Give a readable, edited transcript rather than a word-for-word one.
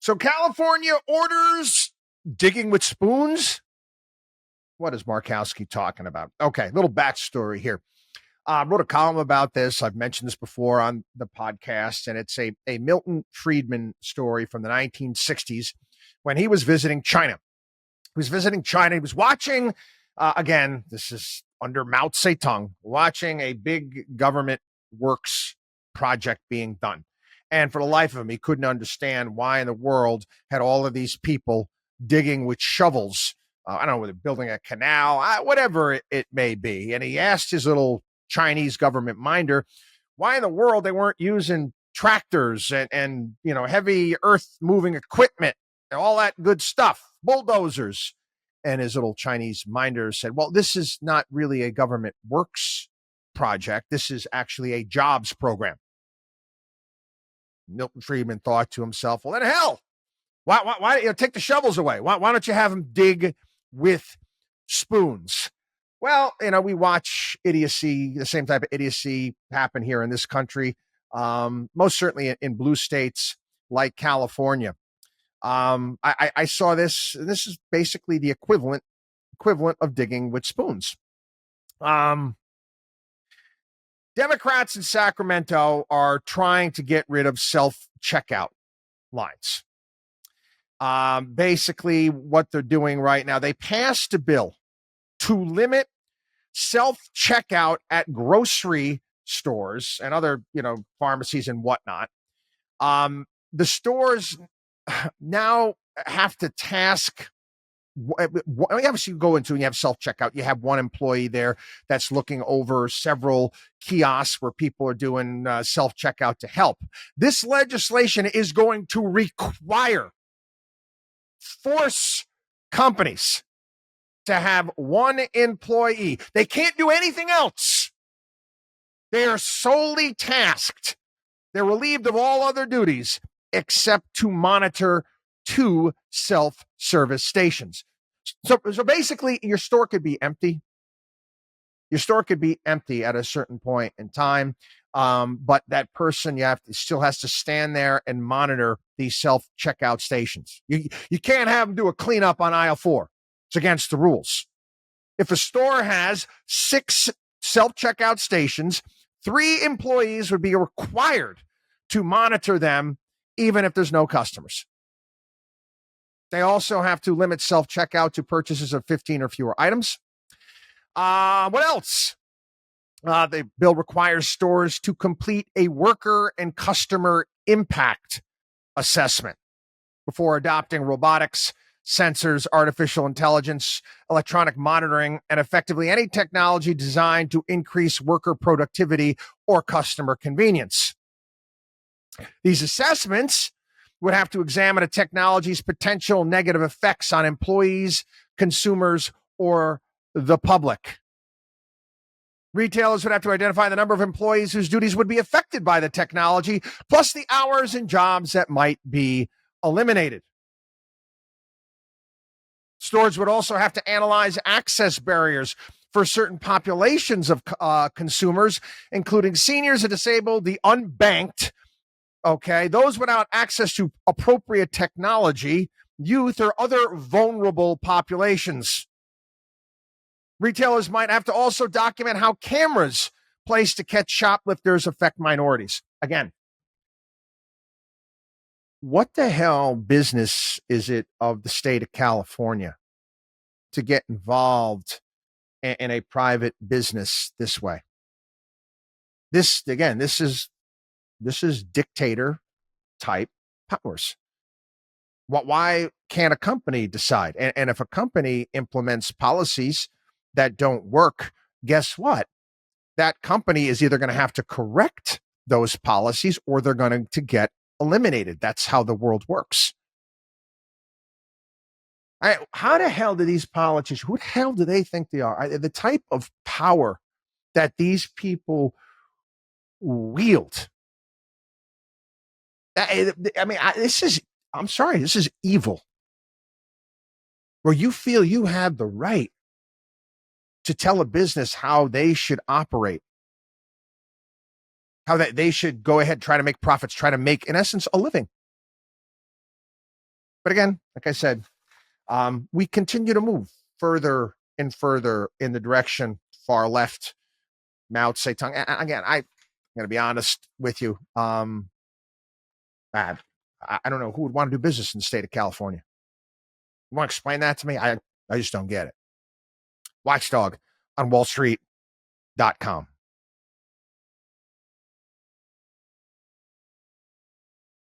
So California orders digging with spoons. What is Markowski talking about? Okay, little backstory here. I wrote a column about this. I've mentioned this before on the podcast, and it's a Milton Friedman story from the 1960s when he was visiting China. He was visiting China. He was watching, again, this is under Mao Zedong, watching a big government works project being done. And for the life of him, he couldn't understand why in the world had all of these people digging with shovels. I don't know, whether building a canal, whatever it may be. And he asked his little Chinese government minder why in the world they weren't using tractors and heavy earth moving equipment and all that good stuff, bulldozers. And his little Chinese minder said, well, this is not really a government works project. This is actually a jobs program. Milton Friedman thought to himself, well, then hell, why take the shovels away? Why don't you have them dig with spoons? Well, we watch idiocy, the same type of idiocy happen here in this country, most certainly in blue states like California. I saw this. This is basically the equivalent of digging with spoons. Democrats in Sacramento are trying to get rid of self-checkout lines. Basically, what they're doing right now, they passed a bill to limit self-checkout at grocery stores and other, pharmacies and whatnot. The stores now have to task. Obviously, you go into and you have self-checkout. You have one employee there that's looking over several kiosks where people are doing self-checkout to help. This legislation is going to force companies to have one employee. They can't do anything else. They are solely tasked. They're relieved of all other duties except to monitor 2 self-service stations. So basically, your store could be empty. Your store could be empty at a certain point in time, but that person still has to stand there and monitor these self-checkout stations. You can't have them do a cleanup on aisle 4. It's against the rules. If a store has 6 self-checkout stations, 3 employees would be required to monitor them, even if there's no customers. They also have to limit self-checkout to purchases of 15 or fewer items. What else? The bill requires stores to complete a worker and customer impact assessment before adopting robotics, sensors, artificial intelligence, electronic monitoring, and effectively any technology designed to increase worker productivity or customer convenience. These assessments would have to examine a technology's potential negative effects on employees, consumers, or the public. Retailers would have to identify the number of employees whose duties would be affected by the technology, plus the hours and jobs that might be eliminated. Stores would also have to analyze access barriers for certain populations of consumers, including seniors and disabled, the unbanked, those without access to appropriate technology, youth, or other vulnerable populations. Retailers might have to also document how cameras placed to catch shoplifters affect minorities. Again, what the hell business is it of the state of California to get involved in a private business this way? This is dictator type powers. Why can't a company decide? And if a company implements policies that don't work, guess what? That company is either going to have to correct those policies or they're going to get eliminated. That's how the world works. How the hell do these politicians, who the hell do they think they are? The type of power that these people wield. This is evil. Where you feel you have the right to tell a business how they should operate, how they should go ahead, try to make profits, try to make, in essence, a living. But again, like I said, we continue to move further and further in the direction far left, Mao Zedong. Again, I'm going to be honest with you. I don't know who would want to do business in the state of California. You want to explain that to me? I just don't get it. WatchDog on WallStreet.com.